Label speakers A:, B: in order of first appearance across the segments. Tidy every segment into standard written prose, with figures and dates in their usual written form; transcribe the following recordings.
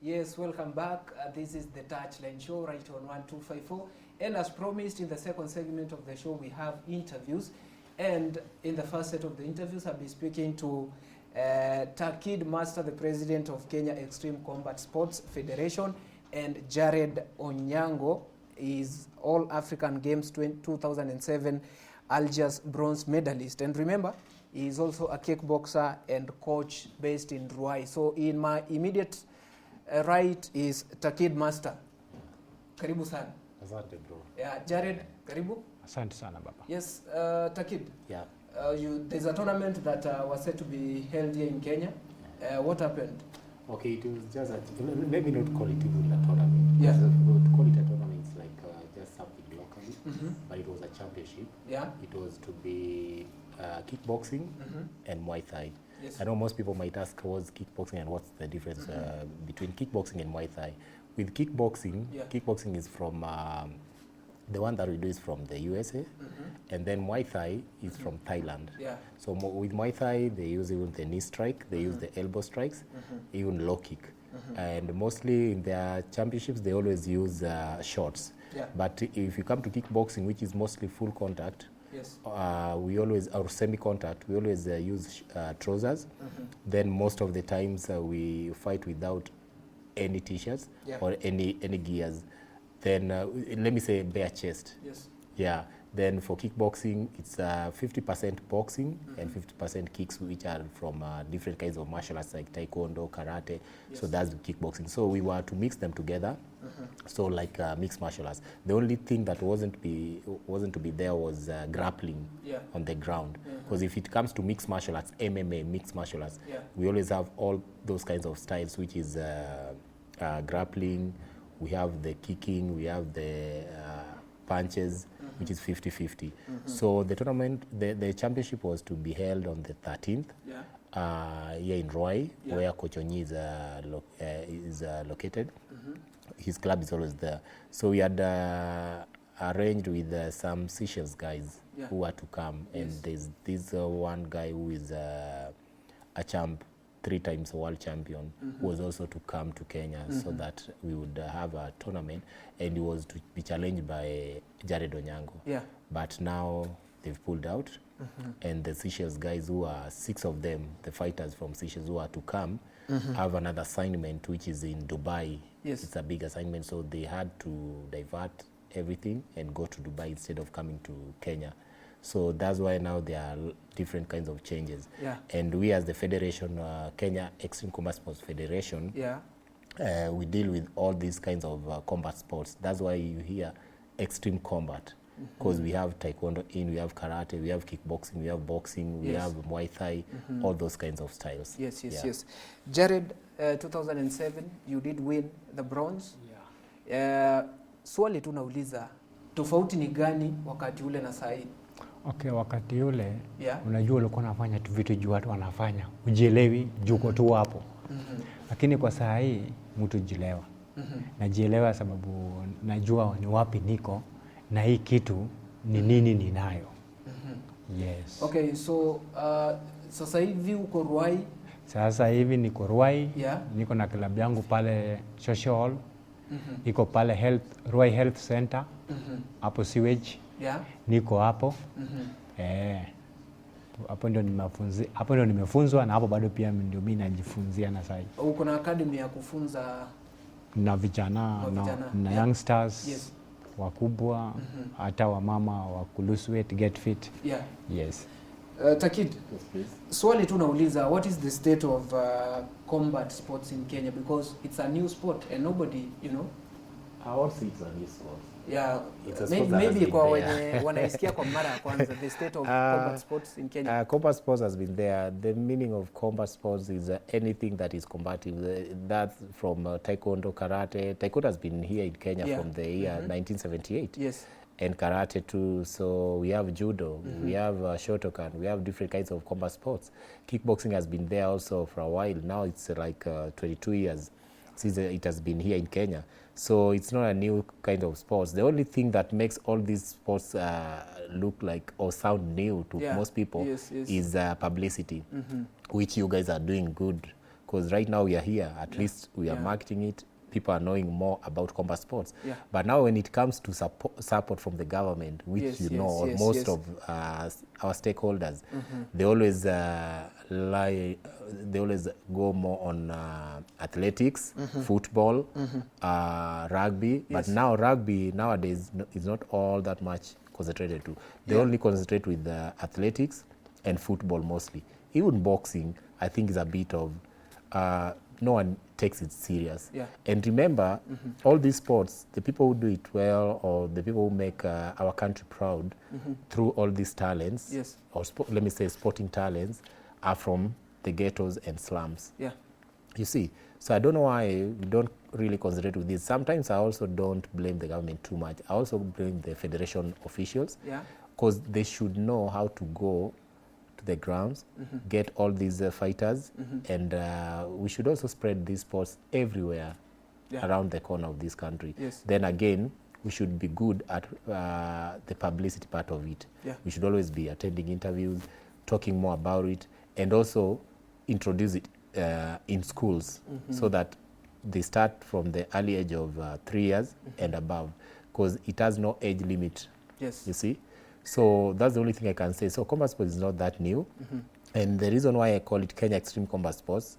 A: Yes, welcome back. This is the Touchline show right on 1254. And as promised, in the second segment of the show, we have interviews. And in the first set of the interviews, I'll be speaking to Takid Master, the president of Kenya Extreme Combat Sports Federation, and Jared Onyango is All African Games 2007 Algiers bronze medalist. And remember, he is also a kickboxer and coach based in Muai. So in my immediate right is Takid Master. Karibu sana.
B: Asante bro.
A: Yeah, Jared, karibu.
B: Asante sana baba.
A: Yes, Takid.
B: Yeah.
A: There's a tournament that was set to be held here in Kenya. What happened?
B: Okay, it was just let me not call it even a tournament.
A: Yeah.
B: We would call it a tournament. It's like just something locally, but it was a championship.
A: Yeah.
B: It was to be kickboxing and Muay Thai.
A: Yes.
B: I know most people might ask what's kickboxing and what's the difference between kickboxing and Muay Thai. With kickboxing, kickboxing is from the one that we do is from the USA, and then Muay Thai is from Thailand.
A: Yeah.
B: So with Muay Thai, they use even the knee strike, they use the elbow strikes, even low kick. And mostly in their championships, they always use shots.
A: Yeah.
B: But if you come to kickboxing, which is mostly full contact,
A: Yes.
B: we always, or semi-contact, we always use trousers. Then most of the times we fight without any t-shirts or any gears. Then let me say bare chest.
A: Yes.
B: Yeah. Then for kickboxing, it's 50% boxing and 50% kicks, which are from different kinds of martial arts like taekwondo, karate.
A: Yes.
B: So that's the kickboxing. So we were to mix them together. So like mixed martial arts. The only thing that wasn't to be there was grappling on the ground. Because if it comes to mixed martial arts, MMA, mixed martial arts, we always have all those kinds of styles, which is grappling. We have the kicking. We have the punches, which is 50-50. So the tournament, the championship was to be held on the 13th here in Muai, where Coach Onyi is located. His club is always there. So we had arranged with some Seychelles guys who were to come. And there's this one guy who is a champ, 3 times world champion, who was also to come to Kenya so that we would have a tournament, and he was to be challenged by Jared Onyango. Yeah. But now they've pulled out, and the Seychelles guys, who are 6 of them, the fighters from Seychelles who are to come, have another assignment which is in Dubai. Yes. It's a big assignment, so they had to divert everything and go to Dubai instead of coming to Kenya. So that's why now there are different kinds of changes. Yeah. And we as the federation, Kenya Extreme Combat Sports Federation, we deal with all these kinds of combat sports. That's why you hear extreme combat. Because we have taekwondo we have karate, we have kickboxing, we have boxing, we have Muay Thai, all those kinds of styles.
A: Yes, yes, yes. Jared, 2007, you did win the bronze. Swali tu nauliza, tofauti ni gani wakati ule na sahi?
C: Okay, wakati ule unajua ulikuwa unafanya tu vitu juu watu wanafanya. Ujielewi juko tu hapo. Lakini kwa saa hii mtu jielewa. Najielewa sababu najua ni wapi niko na hii kitu ni nini ninayo. Yes.
A: Okay, so sasa hivi uko Muai?
C: Sasa hivi niko Muai. Niko na klabu yangu pale social. Iko pale Muai Health Center. Hapo sewage. Niko hapo. Hapo ndio nimefunzwa na hapo bado pia ndio mimi najifunzia na sasa.
A: Uko na academy ya kufunza
C: na vijana na youngsters wakubwa hata wamama wa lose weight, get fit. Yes.
A: Takid, swali tu nauliza, what is the state of combat sports in Kenya, because it's a new sport and nobody, you know.
B: I would say it's a new sport.
A: Yeah, maybe kwa wenye wanaisikia kwa mara ya kwanza, the state of combat sports in Kenya.
B: Combat sports has been there. The meaning of combat sports is anything that is combative. That's from taekwondo, karate. Taekwondo has been here in Kenya from the year 1978. Yes. And karate too. So we have judo, we have Shotokan, we have different kinds of combat sports. Kickboxing has been there also for a while. Now it's like 22 years since it has been here in Kenya. So it's not a new kind of sports. The only thing that makes all these sports look like or sound new to most people is publicity, which you guys are doing good because right now we are here, at least we are marketing it, people are knowing more about combat sports. But now when it comes to support from the government, which most of our stakeholders, they always they always go more on athletics, football, rugby. But now rugby nowadays is not all that much concentrated to. They only concentrate with athletics and football mostly. Even boxing, I think, is a bit of no one takes it serious. And remember, all these sports, the people who do it well, or the people who make our country proud through all these talents, or let me say sporting talents, are from the ghettos and slums. You see, so I don't know why we don't really concentrate with this. Sometimes I also don't blame the government too much. I also blame the federation officials, because they should know how to go to the grounds, get all these fighters, and we should also spread these sports everywhere around the corner of this country. Then again, we should be good at the publicity part of it. We should always be attending interviews, talking more about it, and also introduce it in schools, so that they start from the early age of 3 years and above, because it has no age limit. You see? So that's the only thing I can say. So combat sports is not that new. And the reason why I call it Kenya Extreme Combat Sports,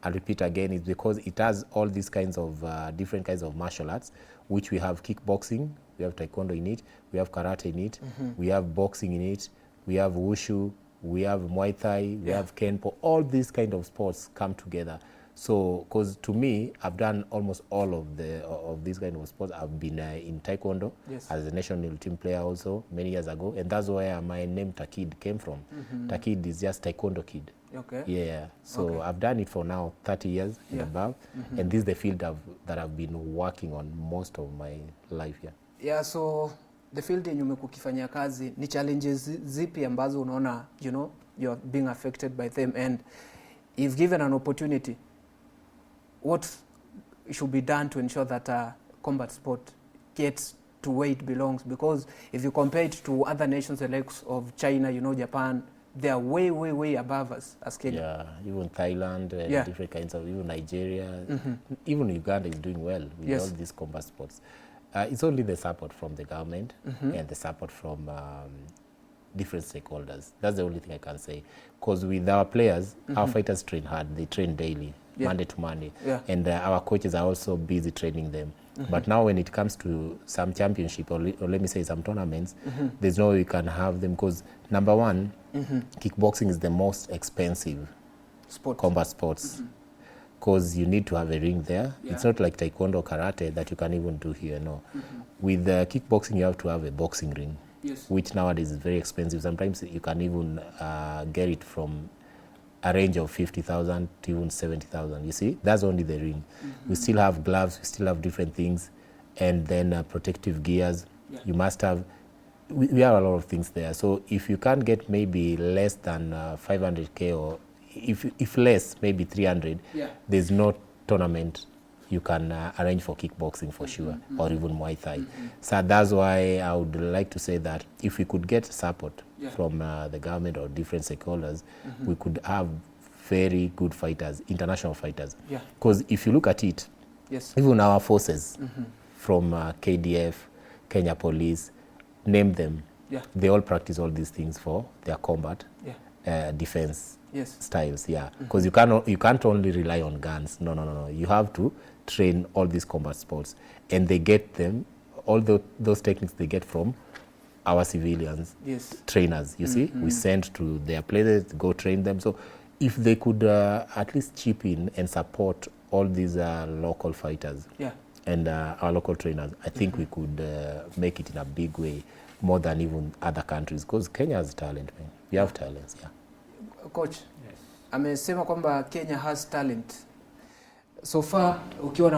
B: I'll repeat again, is because it has all these kinds of different kinds of martial arts, which we have kickboxing, we have taekwondo in it, we have karate in it, we have boxing in it, we have wushu, we have Muay Thai, we have Kenpo. All these kind of sports come together. So, because to me, I've done almost all of these kind of sports. I've been in taekwondo as a national team player also many years ago, and that's where my name Takid came from. Takid is just taekwondo kid. So I've done it for now 30 years and above, and this is the field that I've been working on most of my life.
A: So the field yenye umekukifanyia kazi, ni challenges zipi ambazo unaona, you know, you're being affected by them, and if given an opportunity, what should be done to ensure that combat sport gets to where it belongs? Because if you compare it to other nations, the likes of China, you know, Japan, they are way, way, way above us as Kenya.
B: Even Thailand and different kinds of, even Nigeria, even Uganda is doing well with all these combat sports. It's only the support from the government and the support from different stakeholders. That's the only thing I can say. Because with our players, our fighters train hard. They train daily, Monday to Monday. And our coaches are also busy training them. But now when it comes to some championship, or let me say some tournaments, there's no way you can have them, because number one, kickboxing is the most expensive combat sports. Because you need to have a ring there. It's not like taekwondo or karate that you can even do here, no. With kickboxing, you have to have a boxing ring, which nowadays is very expensive. Sometimes you can even get it from a range of 50,000 to even 70,000. You see, that's only the ring. We still have gloves, we still have different things, and then protective gears. You must have, we have a lot of things there. So if you can't get maybe less than 500K, or if less, maybe 300, there's no tournament you can arrange for kickboxing for sure, or even Muay Thai. So that's why I would like to say that if we could get support from the government or different stakeholders, we could have very good fighters, international fighters. Because if you look at it, even our forces from KDF, Kenya Police, name them, they all practice all these things for their combat defense styles. Because you can't only rely on guns. No. You have to train all these combat sports, and they get them, all those techniques they get from our civilians trainers. You see, we send to their places to go train them. So if they could at least chip in and support all these local fighters and our local trainers, I think we could make it in a big way, more than even other countries, because Kenya has talent, man. We have talents.
A: Coach, amesema kwamba Kenya has talent. So far, ukiwa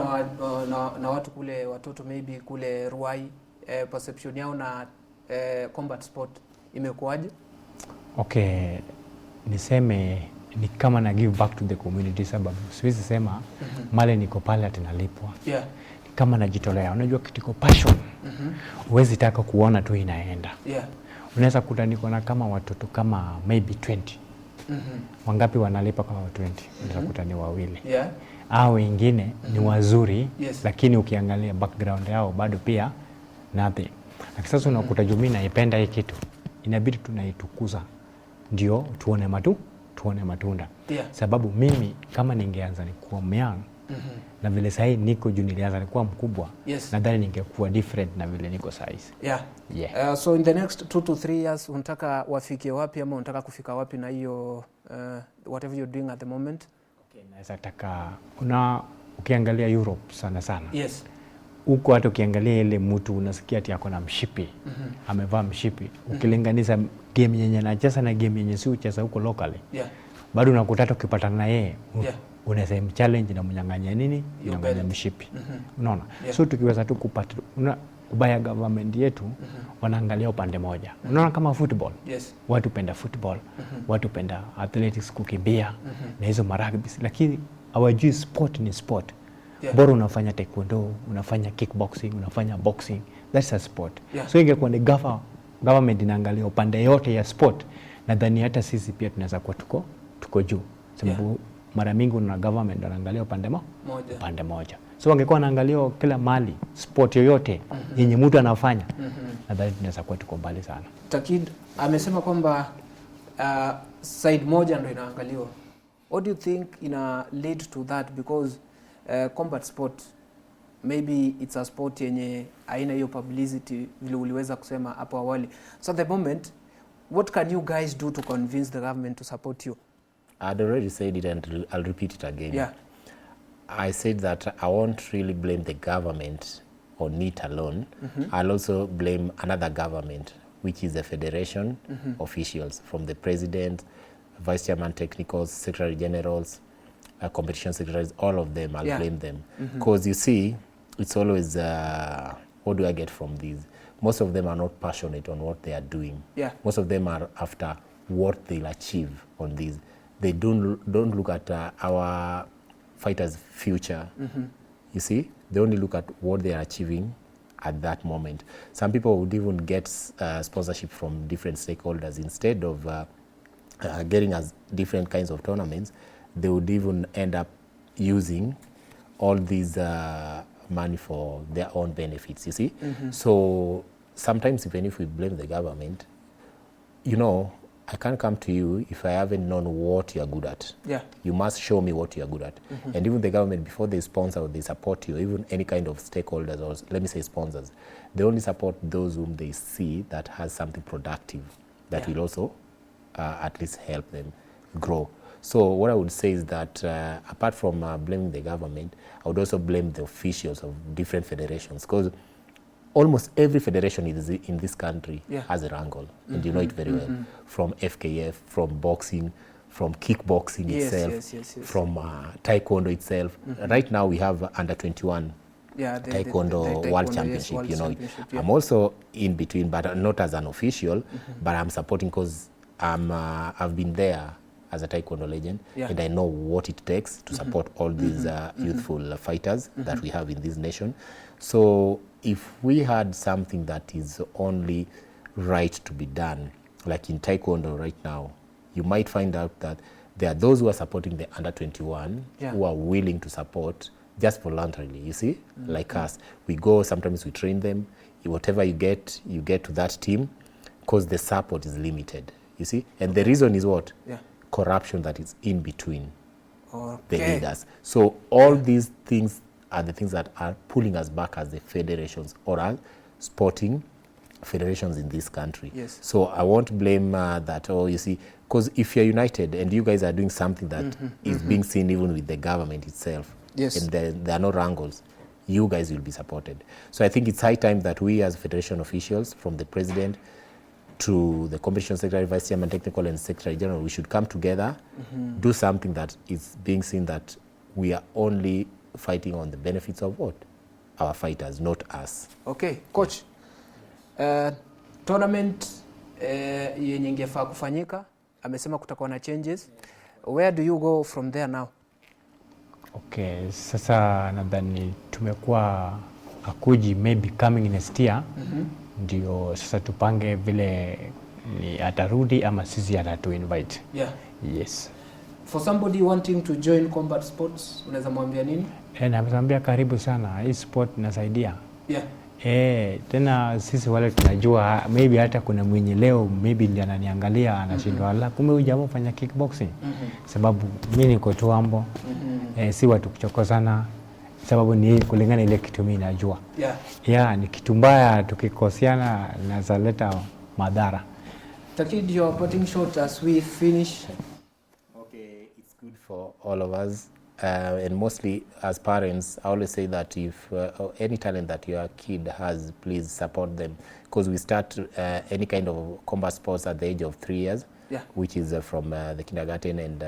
A: na watu kule, watoto maybe kule Ruai, perception yao na combat sport imekuwaje?
C: Okay, niseme ni kama na give back to the community, sababu siwezi sema male niko pale atinalipwa. Ni kama najitolea. Unajua kitiko passion. Huwezi taka kuona tu inaenda. Unaweza kuta niko na kama watoto kama maybe 20. Wangapi wanalipa kwa 20? Utakuta ni wawili. Hao wengine ni wazuri, lakini ukiangalia background yao bado pia nothing. Na sasa unakuta Jumi naipenda hii kitu, inabidi tunaitukuza ndio tuone matunda. Sababu mimi kama ningeanza nikuwa myang na vile sasa niko juu nilianza nikuwa mkubwa, nadhani ningekuwa different na vile niko sasa.
A: So in the next 2 to 3 years unataka wafikie wapi, ama unataka kufika wapi na hiyo whatever you're doing at the moment?
C: Naweza taka ukiangalia Europe sana. Huko hata ukiangalia ile mtu unasikia ati yako na mshipi, amevaa mshipi. Ukilinganisha game yenye anacheza na game yenye si ucheza huko locally. Bado unakutata ukipatana na yeye, unasema challenge na mnyang'anya nini? Mnyang'anya mshipi. Unaona? So tukiweza tu kupata ubaya government yetu wanaangalia upande moja. Unaona kama football. Watu penda football, watu penda athletics, kukimbia na hizo rugby, lakini hawajui sport ni sport. Bora unafanya taekwondo, unafanya kickboxing, unafanya boxing, that's a sport. So ingekuwa ni government inaangalia upande yote ya sport, nadhani hata sisi pia tunaweza kuwa tuko juu. Sababu mara mingi una government wanaangalia upande moja. So wangekuwa wanaangalia kila mali sport yoyote yenye mtu anafanya, nadhani tunaweza kuwa tuko mbali sana.
A: Takid amesema kwamba side moja ndio inaangaliwa. What do you think ina lead to that? Because combat sport, maybe it's a sport yenye haina hiyo publicity vile uliweza kusema hapo awali. So at the moment, what can you guys do to convince the government to support you?
B: I'd already said it and I'll repeat it again. I said that I won't really blame the government on it alone. I'll also blame another government, which is the federation officials, from the president, vice chairman technicals, secretary generals, competition secretaries, all of them. I'll blame them. Because you see, it's always, what do I get from these? Most of them are not passionate on what they are doing. Most of them are after what they'll achieve on these. They don't look at our fighters' future. You see, they only look at what they are achieving at that moment. Some people would even get sponsorship from different stakeholders. Instead of getting us different kinds of tournaments, they would even end up using all these money for their own benefits, you see. So sometimes even if we blame the government, you know, I can't come to you if I haven't known what you're good at. You must show me what you're good at. And even the government, before they sponsor or they support you, even any kind of stakeholders, or let me say sponsors, they only support those whom they see that has something productive that will also at least help them grow. So what I would say is that apart from blaming the government, I would also blame the officials of different federations, because almost every federation in this country has a wrangle, and you know it very well. From FKF, from boxing, from kickboxing itself, from taekwondo itself. Right now we have under 21 taekwondo world championship, you know. I'm also in between, but not as an official, but I'm supporting because I've been there as a taekwondo legend, and I know what it takes to support all these youthful fighters that we have in this nation. So if we had something that is only right to be done, like in taekwondo right now, you might find out that there are those who are supporting the under 21 who are willing to support just voluntarily, you see, like us. We go, sometimes we train them, whatever you get to that team, because the support is limited, you see. And the reason is what? Corruption that is in between the leaders. So all these things are the things that are pulling us back as the federations or as sporting federations in this country. So I won't blame that, oh, you see, because if you're united and you guys are doing something that is being seen even with the government itself, and there are no wrangles, you guys will be supported. So I think it's high time that we as federation officials, from the president to the competition secretary, vice chairman technical, and secretary general, we should come together, do something that is being seen that we are only fighting on the benefits of what? Our fighters, not us.
A: Okay, coach. Tournament yenye ingefaa kufanyika, amesema kutakuwa na changes. Where do you go from there now?
C: Okay, sasa nadhani tumekuwa akuji maybe coming next year. Ndio sasa tupange vile ni atarudi ama sisi atatu invite.
A: Yeah.
C: Yes.
A: For somebody wanting to join combat sports, unaweza mwambia nini?
C: Namwambia karibu sana, hii sport inasaidia.
A: Yeah.
C: Tena sisi wale tunajua maybe hata kuna mwenye leo maybe ndiye ananiangalia anashindwa ala kumbe huyu jamaa fanya kickboxing. Sababu mimi niko tu hambo. Si watu kuchokozana. Sababu ni kulingana ile kitu mimi najua. Yeah, ni kitu mbaya tukikosiana inazaleta madhara.
A: Takid, your parting shot as we finish.
B: Okay, it's good for all of us. And mostly as parents, I always say that if any talent that your kid has, please support them. Because we start any kind of combat sports at the age of 3 years, which is from the kindergarten and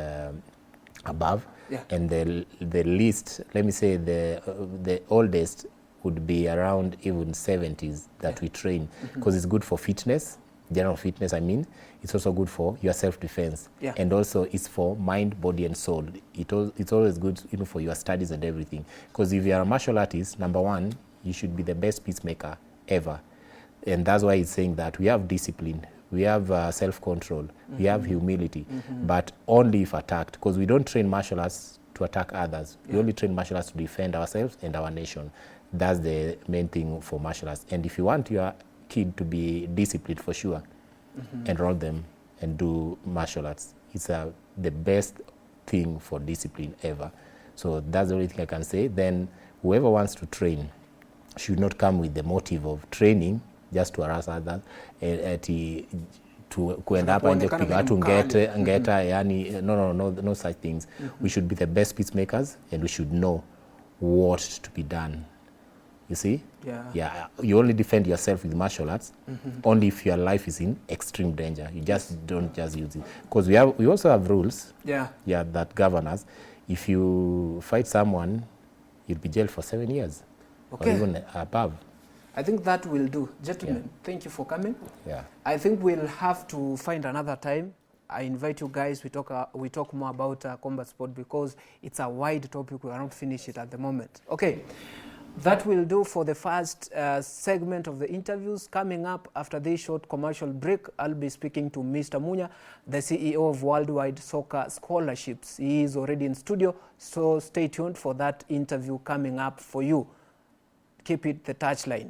B: above. And the least, let me say the oldest would be around even 70s that we train. Because it's good for fitness, general fitness I mean. It's also good for your self-defense. And also it's for mind, body and soul. It's always good even for your studies and everything. Because if you are a martial artist, number one, you should be the best peacemaker ever. And that's why it's saying that we have discipline, we have self-control, we have humility, but only if attacked. Because we don't train martial arts to attack others. We only train martial arts to defend ourselves and our nation. That's the main thing for martial arts. And if you want your kid to be disciplined, for sure, enroll them and do martial arts. It's the best thing for discipline ever. So that's the only thing I can say. Then whoever wants to train should not come with the motive of training just to harass others, to kuenda hapa nje kupiga watu ngeta, yani no such things. We should be the best peacemakers and we should know what to be done. You see? Yeah. You only defend yourself with martial arts only if your life is in extreme danger. You just don't just use it. Because we also have rules that govern us. If you fight someone, you'll be jailed for 7 years or even above.
A: I think that will do. Gentlemen, thank you for coming. I think we'll have to find another time. I invite you guys, we talk more about combat sport because it's a wide topic. We cannot finish it at the moment. Okay. That will do for the first segment of the interviews. Coming up after this short commercial break, I'll be speaking to Mr. Munya, the CEO of Worldwide Soccer Scholarships. He is already in studio, so stay tuned for that interview coming up for you. Keep it the Touchline.